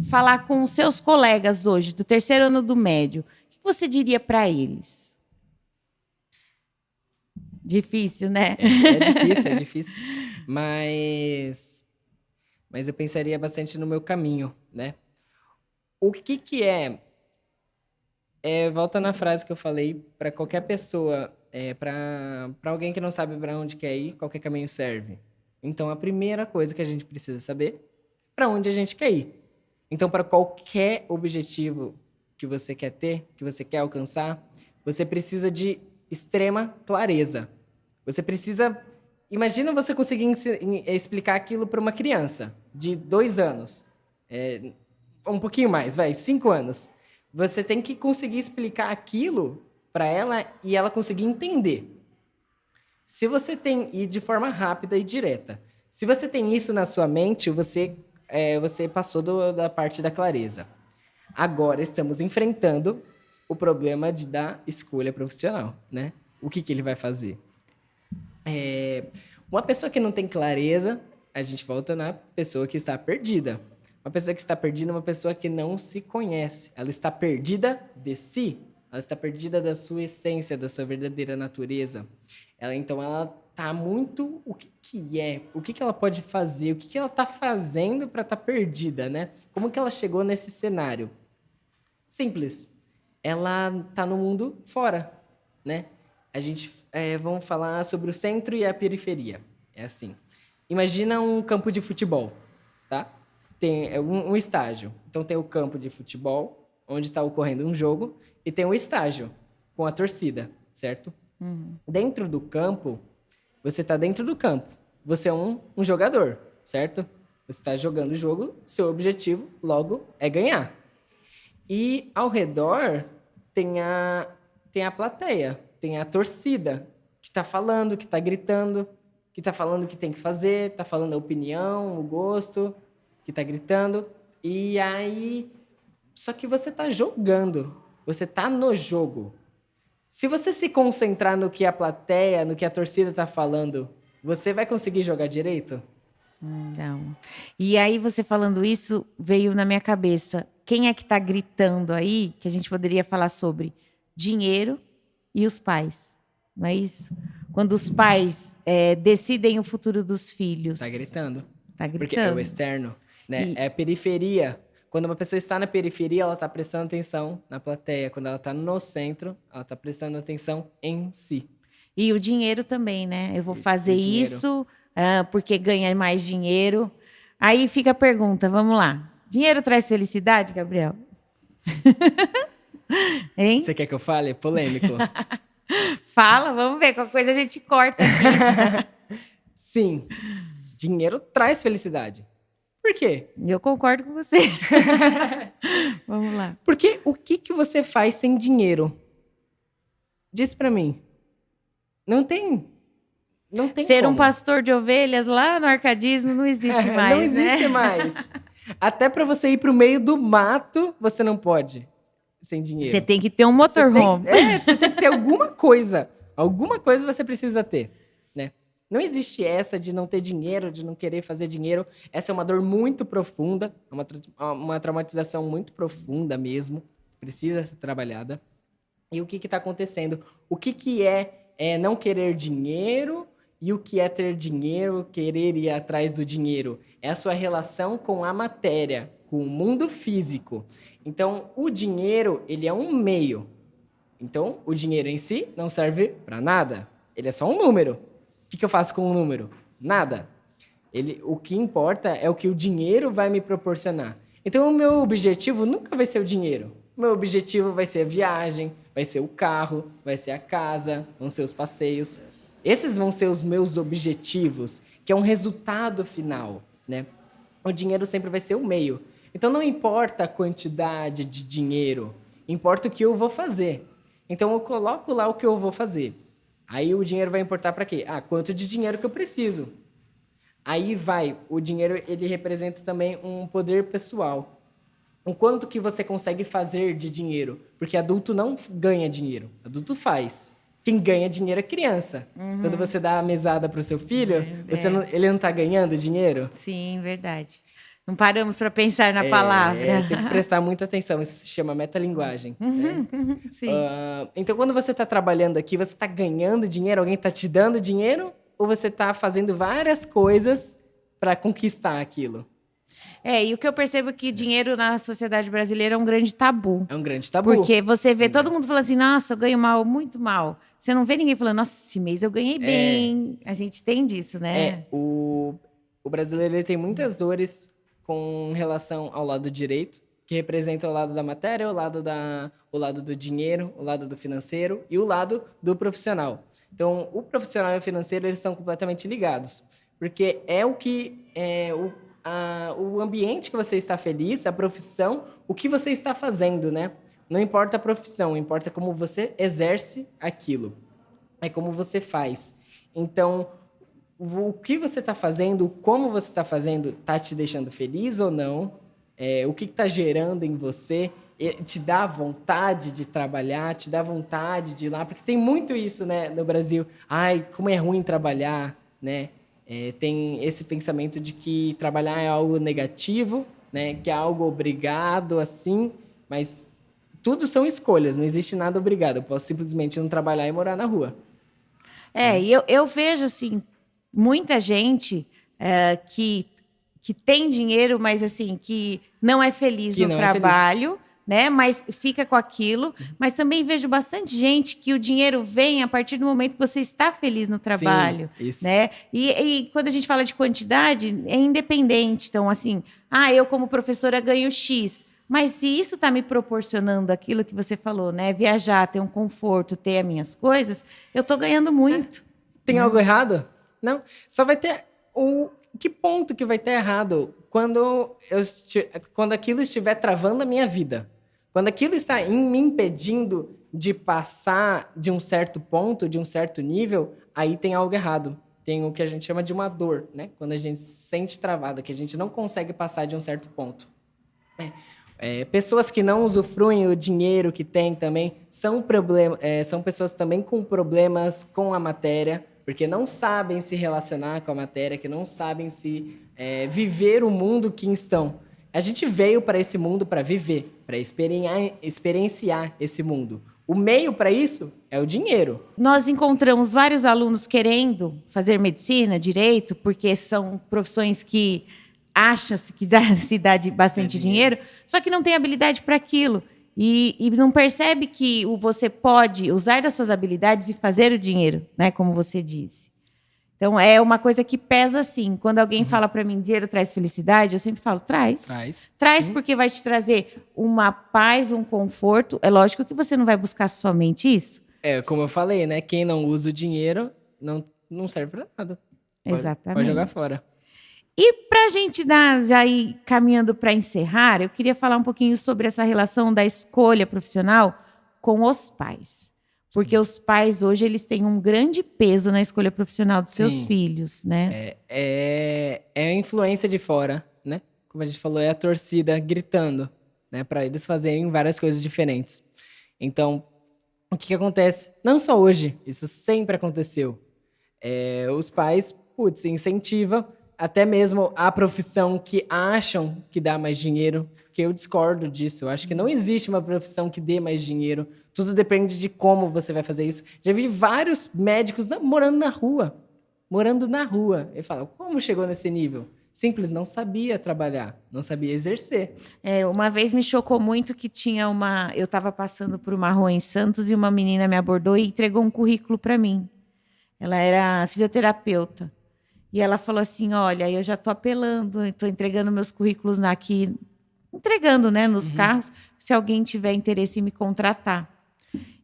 falar com os seus colegas hoje, do terceiro ano do médio, o que você diria para eles? Difícil, né? É difícil. Mas eu pensaria bastante no meu caminho, né? O que é? Volta na frase que eu falei, para qualquer pessoa, para alguém que não sabe para onde quer ir, qualquer caminho serve. Então, a primeira coisa que a gente precisa saber é para onde a gente quer ir. Então, para qualquer objetivo que você quer ter, que você quer alcançar, você precisa de extrema clareza. Você precisa... Imagina você conseguir explicar aquilo para uma criança de 2 anos. Um pouquinho mais, 5 anos. Você tem que conseguir explicar aquilo para ela e ela conseguir entender. Se você tem... E de forma rápida e direta. Se você tem isso na sua mente, você passou da parte da clareza. Agora estamos enfrentando o problema da escolha profissional, né? O que ele vai fazer? Uma pessoa que não tem clareza, a gente volta na pessoa que está perdida. Uma pessoa que está perdida é uma pessoa que não se conhece. Ela está perdida de si. Ela está perdida da sua essência, da sua verdadeira natureza. Então, ela está muito... O que é? O que ela pode fazer? O que ela está fazendo para estar perdida, né? Como que ela chegou nesse cenário? Simples. Ela está no mundo fora, né? A gente vamos falar sobre o centro e a periferia. É assim. Imagina um campo de futebol, tá? Tem um estádio. Então, tem o campo de futebol, onde está ocorrendo um jogo, e tem um estádio com a torcida, certo? Uhum. Dentro do campo, você está dentro do campo. Você é um jogador, certo? Você está jogando o jogo, seu objetivo, logo, é ganhar. E ao redor tem a plateia, tem a torcida, que está falando, que está gritando, que está falando o que tem que fazer, está falando a opinião, o gosto, que está gritando. E aí... Só que você está jogando, você está no jogo. Se você se concentrar no que a plateia, no que a torcida está falando, você vai conseguir jogar direito? Não. E aí, você falando isso, veio na minha cabeça. Quem é que está gritando aí, que a gente poderia falar sobre dinheiro e os pais? Não é isso? Quando os pais decidem o futuro dos filhos. Está gritando. Está gritando. Porque é o externo, né? É a periferia. Quando uma pessoa está na periferia, ela está prestando atenção na plateia. Quando ela está no centro, ela está prestando atenção em si. E o dinheiro também, né? Eu vou fazer isso porque ganha mais dinheiro. Aí fica a pergunta, vamos lá. Dinheiro traz felicidade, Gabriel? Hein? Você quer que eu fale? É polêmico. Fala, vamos ver. Qualquer coisa a gente corta aqui. Sim. Dinheiro traz felicidade. Por quê? Eu concordo com você. Vamos lá. Porque o que você faz sem dinheiro? Diz pra mim. Não tem Ser como. um pastor de ovelhas lá no arcadismo não existe mais, Não existe né? mais. Até pra você ir pro meio do mato, você não pode sem dinheiro. Você tem que ter um motorhome. Você tem que ter alguma coisa. Alguma coisa você precisa ter, né? Não existe essa de não ter dinheiro, de não querer fazer dinheiro. Essa é uma dor muito profunda, uma traumatização muito profunda mesmo. Precisa ser trabalhada. E o que está acontecendo? O que é não querer dinheiro e o que é ter dinheiro, querer ir atrás do dinheiro? É a sua relação com a matéria, com o mundo físico. Então, o dinheiro, ele é um meio. Então, o dinheiro em si não serve para nada. Ele é só um número. O que eu faço com o número? Nada. O que importa é o que o dinheiro vai me proporcionar. Então, o meu objetivo nunca vai ser o dinheiro. O meu objetivo vai ser a viagem, vai ser o carro, vai ser a casa, vão ser os passeios. Esses vão ser os meus objetivos, que é um resultado final, né? O dinheiro sempre vai ser o meio. Então, não importa a quantidade de dinheiro, importa o que eu vou fazer. Então, eu coloco lá o que eu vou fazer. Aí, o dinheiro vai importar para quê? Quanto de dinheiro que eu preciso. Aí o dinheiro, ele representa também um poder pessoal. O quanto que você consegue fazer de dinheiro. Porque adulto não ganha dinheiro, adulto faz. Quem ganha dinheiro é criança. Quando você dá a mesada para o seu filho, ele não está ganhando dinheiro? Sim, verdade. Não paramos para pensar na palavra. Tem que prestar muita atenção. Isso se chama metalinguagem. Né? Sim. Então, quando você está trabalhando aqui, você está ganhando dinheiro? Alguém está te dando dinheiro? Ou você está fazendo várias coisas para conquistar aquilo? E o que eu percebo é que dinheiro na sociedade brasileira é um grande tabu. É um grande tabu. Porque você vê todo mundo falando assim, nossa, eu ganho mal, muito mal. Você não vê ninguém falando, nossa, esse mês eu ganhei bem. A gente tem disso, né? O brasileiro ele tem muitas dores com relação ao lado direito, que representa o lado da matéria, o lado do dinheiro, o lado do financeiro e o lado do profissional. Então, o profissional e o financeiro, eles estão completamente ligados. Porque é o que... o ambiente que você está feliz, a profissão, o que você está fazendo, né? Não importa a profissão, importa como você exerce aquilo. É como você faz. Então, o que você está fazendo, como você está fazendo, está te deixando feliz ou não? O que está gerando em você? Te dá vontade de trabalhar, te dá vontade de ir lá? Porque tem muito isso, né, no Brasil. Ai, como é ruim trabalhar, né? Tem esse pensamento de que trabalhar é algo negativo, né? Que é algo obrigado, assim, mas tudo são escolhas, não existe nada obrigado. Eu posso simplesmente não trabalhar e morar na rua. E eu vejo, assim, muita gente que tem dinheiro, mas, assim, que não é feliz no trabalho, né? Mas fica com aquilo. Mas também vejo bastante gente que o dinheiro vem a partir do momento que você está feliz no trabalho. Sim, isso. Né? E quando a gente fala de quantidade, é independente. Então, assim, eu como professora ganho X. Mas se isso está me proporcionando aquilo que você falou, né? Viajar, ter um conforto, ter as minhas coisas, eu estou ganhando muito. Tem algo errado? Não. Só vai ter... Que ponto que vai ter errado? Quando aquilo estiver travando a minha vida. Quando aquilo está me impedindo de passar de um certo ponto, de um certo nível, aí tem algo errado. Tem o que a gente chama de uma dor, né? Quando a gente se sente travada, que a gente não consegue passar de um certo ponto. Pessoas que não usufruem o dinheiro que tem também são pessoas também com problemas com a matéria, porque não sabem se relacionar com a matéria, que não sabem viver o mundo que estão. A gente veio para esse mundo para viver, para experienciar esse mundo. O meio para isso é o dinheiro. Nós encontramos vários alunos querendo fazer medicina, direito, porque são profissões que acham-se que se dá bastante dinheiro, só que não tem habilidade para aquilo. E não percebe que você pode usar das suas habilidades e fazer o dinheiro, né? Como você disse. Então, é uma coisa que pesa assim. Quando alguém fala para mim, dinheiro traz felicidade, eu sempre falo, traz. Traz porque vai te trazer uma paz, um conforto. É lógico que você não vai buscar somente isso. Como eu falei, né? Quem não usa o dinheiro não serve para nada. Exatamente. Pode jogar fora. E para a gente já ir caminhando para encerrar, eu queria falar um pouquinho sobre essa relação da escolha profissional com os pais. Porque os pais hoje eles têm um grande peso na escolha profissional dos seus filhos, né? É a influência de fora, né? Como a gente falou, é a torcida gritando, né? Para eles fazerem várias coisas diferentes. Então, o que acontece? Não só hoje, isso sempre aconteceu. Os pais, incentivam até mesmo a profissão que acham que dá mais dinheiro, porque eu discordo disso. Eu acho que não existe uma profissão que dê mais dinheiro. Tudo depende de como você vai fazer isso. Já vi vários médicos morando na rua. Morando na rua. E falam, como chegou nesse nível? Simples, não sabia trabalhar, não sabia exercer. Uma vez me chocou muito que tinha eu estava passando por uma rua em Santos e uma menina me abordou e entregou um currículo para mim. Ela era fisioterapeuta. E ela falou assim, olha, eu já estou apelando, estou entregando meus currículos aqui, entregando, né, nos carros, se alguém tiver interesse em me contratar.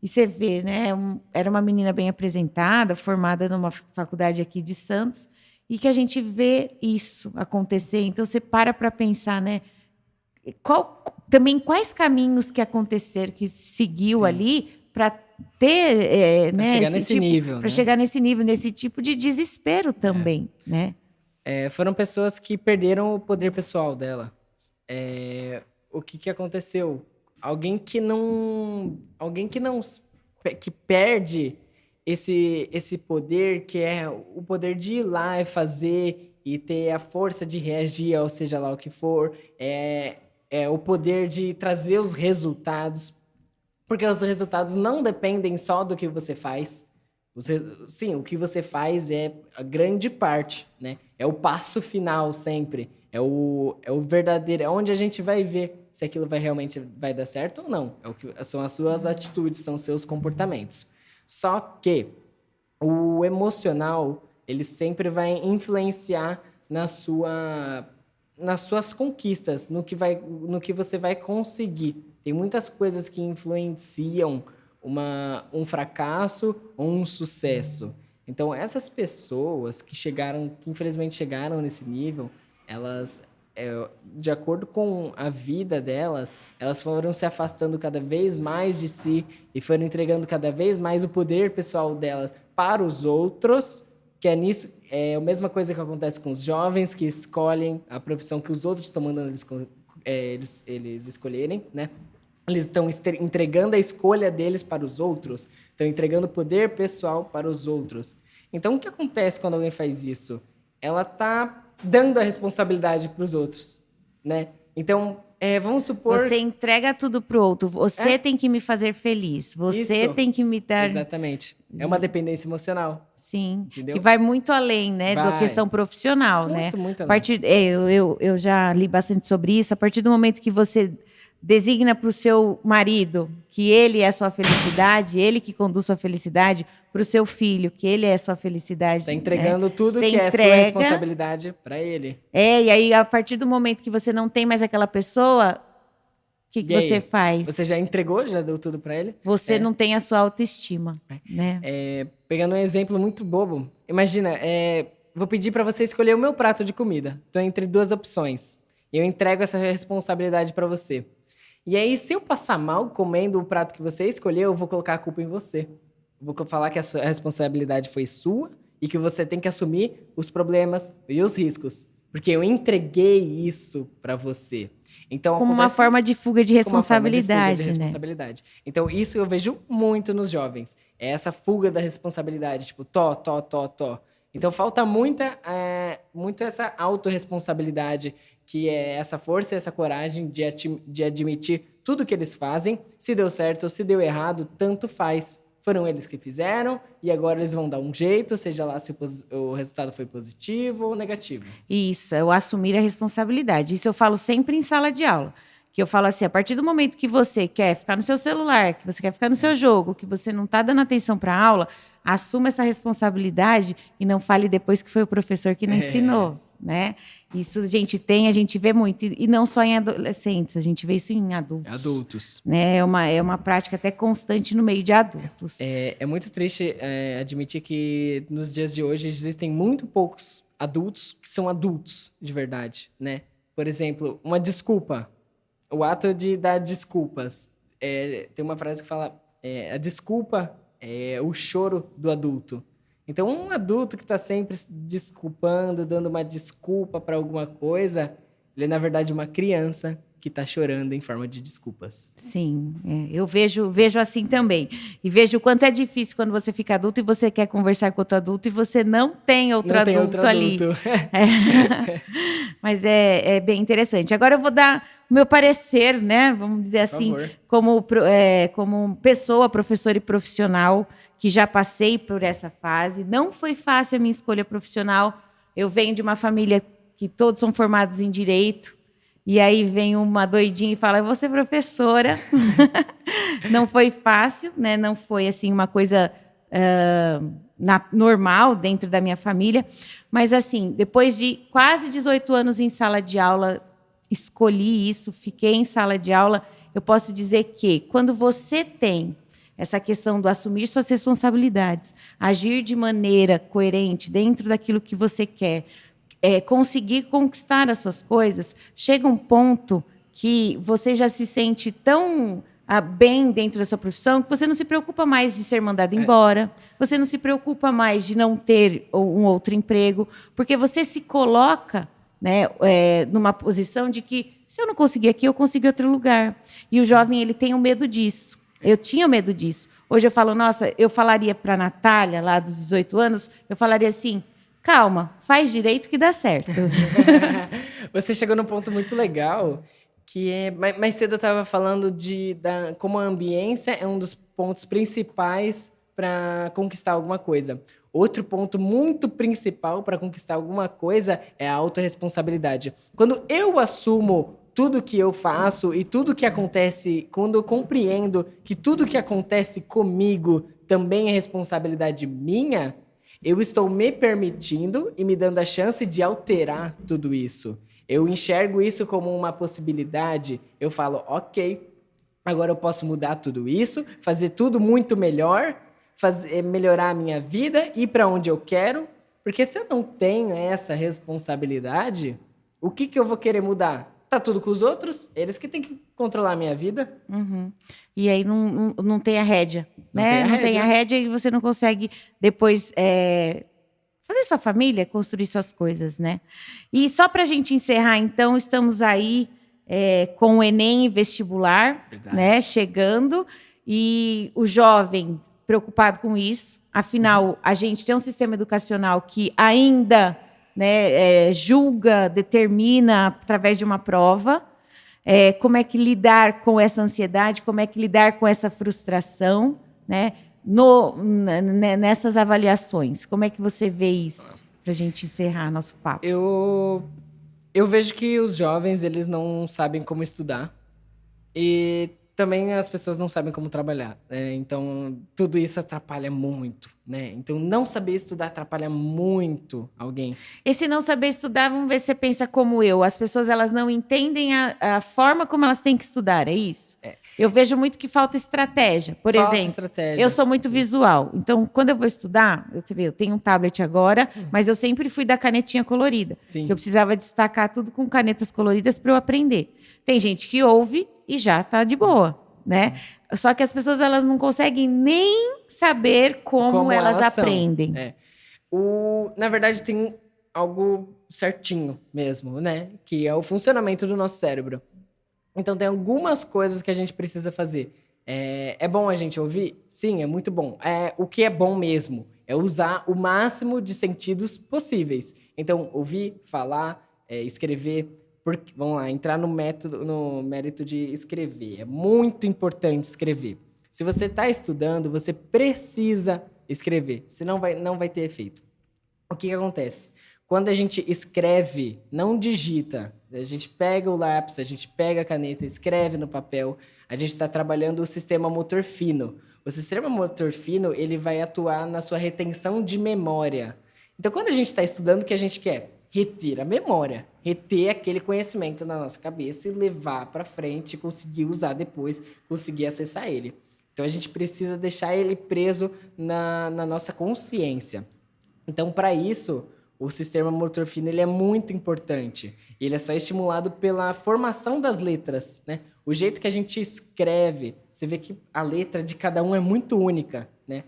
E você vê, né, era uma menina bem apresentada, formada numa faculdade aqui de Santos, e que a gente vê isso acontecer. Então, você para pensar, né, também quais caminhos que aconteceram, que seguiu ali para ter chegar nesse nível, para né? chegar nesse nível, nesse tipo de desespero também, né? Foram pessoas que perderam o poder pessoal dela. O que aconteceu? Alguém que perde esse poder, que é o poder de ir lá e fazer e ter a força de reagir, ou seja lá o que for, o poder de trazer os resultados. Porque os resultados não dependem só do que você faz. Sim, o que você faz é a grande parte, né? É o passo final sempre. É o verdadeiro, é onde a gente vai ver se aquilo realmente vai dar certo ou não. São as suas atitudes, são os seus comportamentos. Só que o emocional, ele sempre vai influenciar nas suas conquistas, no que você vai conseguir. Tem muitas coisas que influenciam um fracasso ou um sucesso. Então, essas pessoas que infelizmente chegaram nesse nível, elas, de acordo com a vida delas, elas foram se afastando cada vez mais de si e foram entregando cada vez mais o poder pessoal delas para os outros, que é a mesma coisa que acontece com os jovens que escolhem a profissão que os outros estão mandando eles escolherem, né? Eles estão entregando a escolha deles para os outros, estão entregando o poder pessoal para os outros. Então, o que acontece quando alguém faz isso? Ela está dando a responsabilidade para os outros, né? Então, vamos supor... Você entrega tudo pro outro. Você tem que me fazer feliz. Você Isso. tem que me dar... Exatamente. É uma dependência emocional. Sim. Entendeu? Que vai muito além, né, da questão profissional, né? Muito além. Eu já li bastante sobre isso. A partir do momento que você designa para o seu marido que ele é a sua felicidade, ele que conduz sua felicidade, para o seu filho que ele é a sua felicidade. Está entregando tudo você que é sua responsabilidade para ele. E aí a partir do momento que você não tem mais aquela pessoa, o que você faz? Você já entregou, já deu tudo para ele? Você não tem a sua autoestima, né? Pegando um exemplo muito bobo, imagina, vou pedir para você escolher o meu prato de comida. Estou entre duas opções. Eu entrego essa responsabilidade para você. E aí, se eu passar mal comendo o prato que você escolheu, eu vou colocar a culpa em você. Vou falar que a responsabilidade foi sua e que você tem que assumir os problemas e os riscos. Porque eu entreguei isso para você. Então, como uma forma de fuga de responsabilidade, né? Então, isso eu vejo muito nos jovens. É essa fuga da responsabilidade. Tipo, tó. Então, falta muito essa autorresponsabilidade, que é essa força e essa coragem de admitir tudo que eles fazem. Se deu certo ou se deu errado, tanto faz. Foram eles que fizeram e agora eles vão dar um jeito, seja lá se o resultado foi positivo ou negativo. Isso, é o assumir a responsabilidade. Isso eu falo sempre em sala de aula. Que eu falo assim, a partir do momento que você quer ficar no seu celular, que você quer ficar no seu jogo, que você não está dando atenção para a aula, assuma essa responsabilidade e não fale depois que foi o professor que não ensinou, né? Isso, a gente vê muito. E não só em adolescentes, a gente vê isso em adultos. Adultos. Né? É uma prática até constante no meio de adultos. É muito triste admitir que nos dias de hoje existem muito poucos adultos que são adultos de verdade, né? Por exemplo, uma desculpa. O ato de dar desculpas. Tem uma frase que fala, a desculpa é o choro do adulto. Então, um adulto que está sempre se desculpando, dando uma desculpa para alguma coisa, ele é, na verdade, uma criança que está chorando em forma de desculpas. Sim, eu vejo assim também. E vejo o quanto é difícil quando você fica adulto e você quer conversar com outro adulto e você não tem outro adulto ali. Mas é bem interessante. Agora eu vou dar o meu parecer, né? Vamos dizer assim, como pessoa, professora e profissional, que já passei por essa fase. Não foi fácil a minha escolha profissional. Eu venho de uma família que todos são formados em direito. E aí vem uma doidinha e fala, eu vou ser professora. Não foi fácil, né? Não foi assim uma coisa normal dentro da minha família. Mas assim, depois de quase 18 anos em sala de aula, escolhi isso, fiquei em sala de aula. Eu posso dizer que quando você tem essa questão do assumir suas responsabilidades, agir de maneira coerente dentro daquilo que você quer, conseguir conquistar as suas coisas, chega um ponto que você já se sente tão bem dentro da sua profissão que você não se preocupa mais de ser mandado embora, você não se preocupa mais de não ter um outro emprego, porque você se coloca, né, numa posição de que se eu não conseguir aqui, eu consigo em outro lugar. E o jovem ele tem um medo disso. Eu tinha medo disso. Hoje eu falo, nossa, eu falaria para a Natália, lá dos 18 anos, eu falaria assim, calma, faz direito que dá certo. Você chegou num ponto muito legal, que mais cedo eu estava falando como a ambiência é um dos pontos principais para conquistar alguma coisa. Outro ponto muito principal para conquistar alguma coisa é a autorresponsabilidade. Quando eu assumo tudo que eu faço e tudo que acontece, quando eu compreendo que tudo que acontece comigo também é responsabilidade minha, eu estou me permitindo e me dando a chance de alterar tudo isso. Eu enxergo isso como uma possibilidade. Eu falo, ok, agora eu posso mudar tudo isso, fazer tudo muito melhor, melhorar a minha vida, ir para onde eu quero. Porque se eu não tenho essa responsabilidade, o que eu vou querer mudar? Tá tudo com os outros, eles que têm que controlar a minha vida. Uhum. E aí não tem a rédea, né? Não tem a rédea e você não consegue depois fazer sua família, construir suas coisas, né? E só para a gente encerrar, então, estamos aí com o Enem e vestibular, né? Chegando, e o jovem preocupado com isso. Afinal, a gente tem um sistema educacional que ainda, né, julga, determina através de uma prova. Como é que lidar com essa ansiedade, como é que lidar com essa frustração, né, nessas avaliações. Como é que você vê isso, para a gente encerrar nosso papo? Eu vejo que os jovens eles não sabem como estudar e também as pessoas não sabem como trabalhar, né? Então, tudo isso atrapalha muito, né? Então, não saber estudar atrapalha muito alguém. Esse não saber estudar, vamos ver se você pensa como eu. As pessoas elas não entendem a forma como elas têm que estudar, é isso? Eu vejo muito que falta estratégia. Por exemplo, eu sou muito visual. Então, quando eu vou estudar, você vê, eu tenho um tablet agora, mas eu sempre fui da canetinha colorida. Eu precisava destacar tudo com canetas coloridas para eu aprender. Tem gente que ouve e já está de boa, né? Só que as pessoas elas não conseguem nem saber como elas aprendem. Na verdade, tem algo certinho mesmo, né? Que é o funcionamento do nosso cérebro. Então, tem algumas coisas que a gente precisa fazer. É bom a gente ouvir? Sim, é muito bom. O que é bom mesmo é usar o máximo de sentidos possíveis. Então, ouvir, falar, escrever. Vamos lá, entrar no mérito de escrever. É muito importante escrever. Se você está estudando, você precisa escrever, senão não vai ter efeito. O que acontece? Quando a gente escreve, não digita, a gente pega o lápis, a gente pega a caneta, escreve no papel, a gente está trabalhando o sistema motor fino. O sistema motor fino ele vai atuar na sua retenção de memória. Então, quando a gente está estudando, o que a gente quer? Reter a memória, reter aquele conhecimento na nossa cabeça e levar para frente, conseguir usar depois, conseguir acessar ele. Então, a gente precisa deixar ele preso na nossa consciência. Então, para isso, o sistema motor fino ele é muito importante. Ele é só estimulado pela formação das letras, né? O jeito que a gente escreve, você vê que a letra de cada um é muito única, né?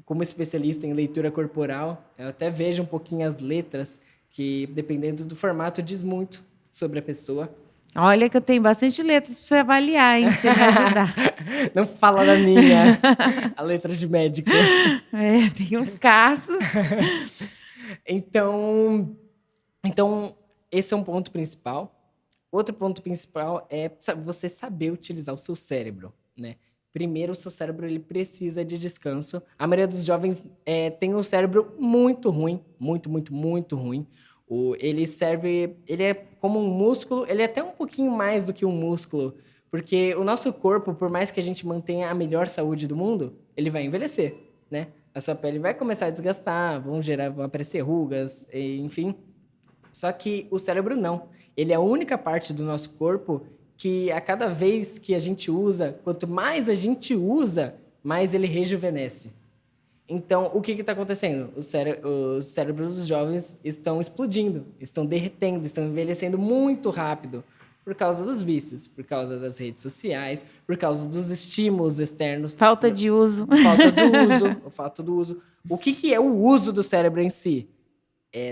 Como especialista em leitura corporal, eu até vejo um pouquinho as letras, que dependendo do formato diz muito sobre a pessoa. Olha que eu tenho bastante letras para você avaliar, hein? Pra você me ajudar. Não fala da minha, a letra de médico. Tem uns casos. Então, esse é um ponto principal. Outro ponto principal é você saber utilizar o seu cérebro, né? Primeiro, o seu cérebro ele precisa de descanso. A maioria dos jovens tem um cérebro muito ruim, muito ruim. Ele é como um músculo, ele é até um pouquinho mais do que um músculo, porque o nosso corpo, por mais que a gente mantenha a melhor saúde do mundo, ele vai envelhecer, né? A sua pele vai começar a desgastar, vão aparecer rugas, enfim. Só que o cérebro não. Ele é a única parte do nosso corpo que a cada vez que a gente usa, quanto mais a gente usa, mais ele rejuvenesce. Então, o que está acontecendo? Os cérebros dos jovens estão explodindo, estão derretendo, estão envelhecendo muito rápido por causa dos vícios, por causa das redes sociais, por causa dos estímulos externos. Falta de uso. Falta do uso. O que é o uso do cérebro em si?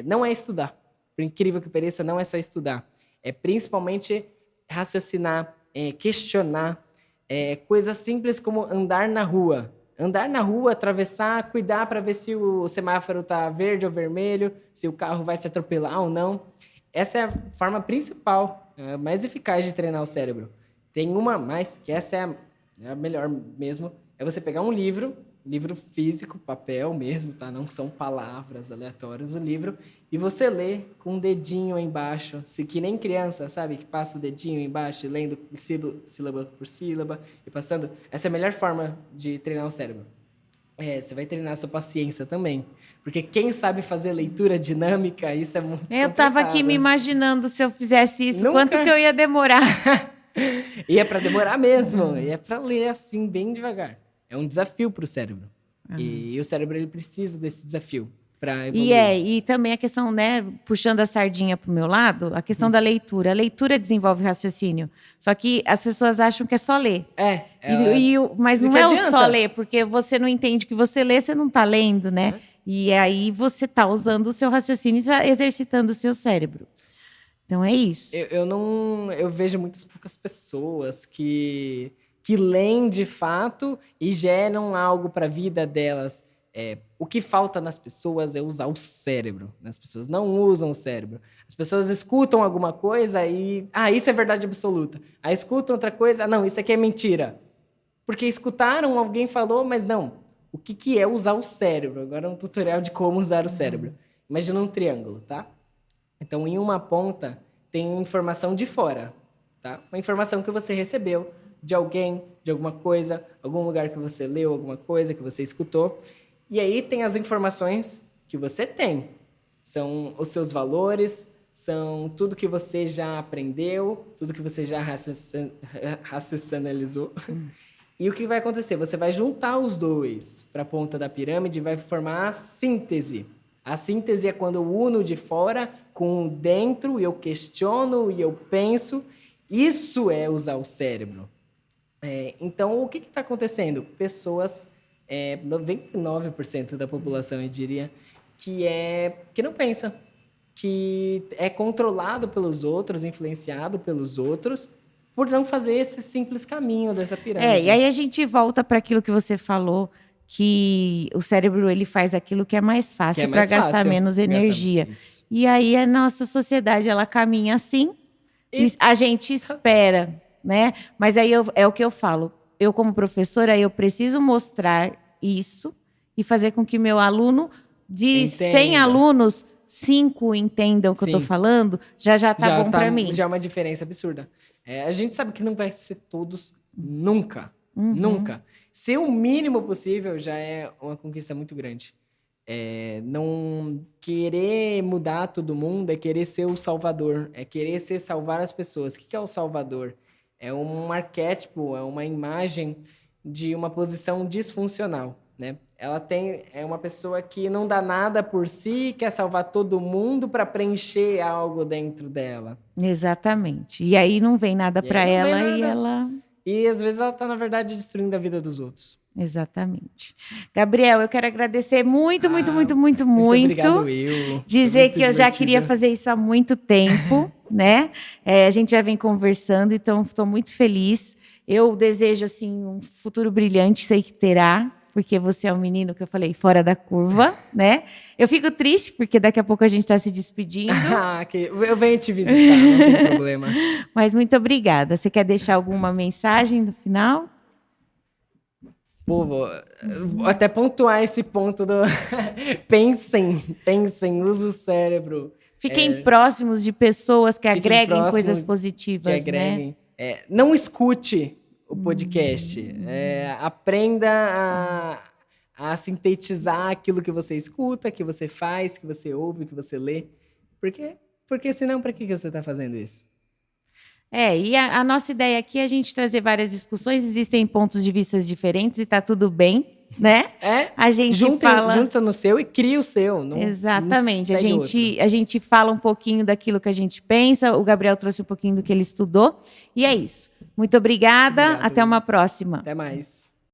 Não é estudar. Por incrível que pareça, não é só estudar. É principalmente raciocinar, questionar, coisas simples como andar na rua. Andar na rua, atravessar, cuidar para ver se o semáforo está verde ou vermelho, se o carro vai te atropelar ou não. Essa é a forma principal, mais eficaz de treinar o cérebro. Tem uma mais, que essa é a melhor mesmo, é você pegar um livro físico, papel mesmo, tá? Não são palavras aleatórias do livro, e você lê com um dedinho embaixo, que nem criança, sabe? Que passa o dedinho embaixo, lendo sílaba por sílaba e passando. Essa é a melhor forma de treinar o cérebro. Você vai treinar a sua paciência também. Porque quem sabe fazer leitura dinâmica, isso é muito complicado. Eu tava aqui me imaginando se eu fizesse isso, Nunca. Quanto que eu ia demorar. E é para demorar mesmo, e é para ler assim, bem devagar. É um desafio para o cérebro. E o cérebro ele precisa desse desafio para evoluir. E também a questão, né, puxando a sardinha para o meu lado, a questão da leitura. A leitura desenvolve raciocínio. Só que as pessoas acham que é só ler. Mas não é o só ler, porque você não entende o que você lê, você não está lendo, né? E aí você está usando o seu raciocínio e exercitando o seu cérebro. Então é isso. Eu vejo muitas poucas pessoas que leem de fato e geram algo para a vida delas. O que falta nas pessoas é usar o cérebro. As pessoas não usam o cérebro. As pessoas escutam alguma coisa e... isso é verdade absoluta. Aí escutam outra coisa... não, isso aqui é mentira. Porque escutaram, alguém falou, mas não. O que é usar o cérebro? Agora é um tutorial de como usar o cérebro. Imagina um triângulo, tá? Então, em uma ponta, tem informação de fora, tá? Uma informação que você recebeu de alguém, de alguma coisa, algum lugar que você leu, alguma coisa que você escutou. E aí tem as informações que você tem. São os seus valores, são tudo que você já aprendeu, tudo que você já raciocinalizou. E o que vai acontecer? Você vai juntar os dois para a ponta da pirâmide e vai formar a síntese. A síntese é quando eu uno de fora com o dentro e eu questiono e eu penso. Isso é usar o cérebro. Então, o que está acontecendo? Pessoas, 99% da população, eu diria, que não pensa, que é controlado pelos outros, influenciado pelos outros, por não fazer esse simples caminho dessa pirâmide. E aí a gente volta para aquilo que você falou, que o cérebro ele faz aquilo que é mais fácil para gastar menos energia. E aí a nossa sociedade ela caminha assim e a gente espera, né? Mas aí é o que eu falo. Eu como professora eu preciso mostrar isso e fazer com que meu aluno de 100 alunos 5 entendam o que eu estou falando, já tá bom para mim. Já é uma diferença absurda. A gente sabe que não vai ser todos nunca. Nunca. Ser o mínimo possível já é uma conquista muito grande. Não querer mudar todo mundo é querer ser o salvador. É querer salvar as pessoas. O que é o salvador? É um arquétipo, é uma imagem de uma posição disfuncional. né? Ela é uma pessoa que não dá nada por si, quer salvar todo mundo para preencher algo dentro dela. Exatamente. E aí não vem nada E aí para não vem ela nada. e ela... E às vezes ela tá, na verdade, destruindo a vida dos outros. Exatamente. Gabriel, eu quero agradecer muito. Muito obrigado, eu. Dizer que eu já queria fazer isso há muito tempo, né? A gente já vem conversando, então estou muito feliz. Eu desejo, assim, um futuro brilhante, sei que terá, porque você é um menino que eu falei fora da curva, né? Eu fico triste, porque daqui a pouco a gente está se despedindo. Eu venho te visitar, não tem problema. Mas muito obrigada. Você quer deixar alguma mensagem no final? Pô, vou até pontuar esse ponto do... Pensem, use o cérebro. Fiquem próximos de pessoas que agreguem coisas positivas, que agreguem, né? Não escute o podcast. Aprenda a sintetizar aquilo que você escuta, que você faz, que você ouve, que você lê. Porque senão, para que você está fazendo isso? E a nossa ideia aqui é a gente trazer várias discussões, existem pontos de vista diferentes e está tudo bem, né? A gente junta no seu e cria o seu. Exatamente. A gente fala um pouquinho daquilo que a gente pensa, o Gabriel trouxe um pouquinho do que ele estudou, e é isso. Muito obrigada, até uma próxima. Até mais.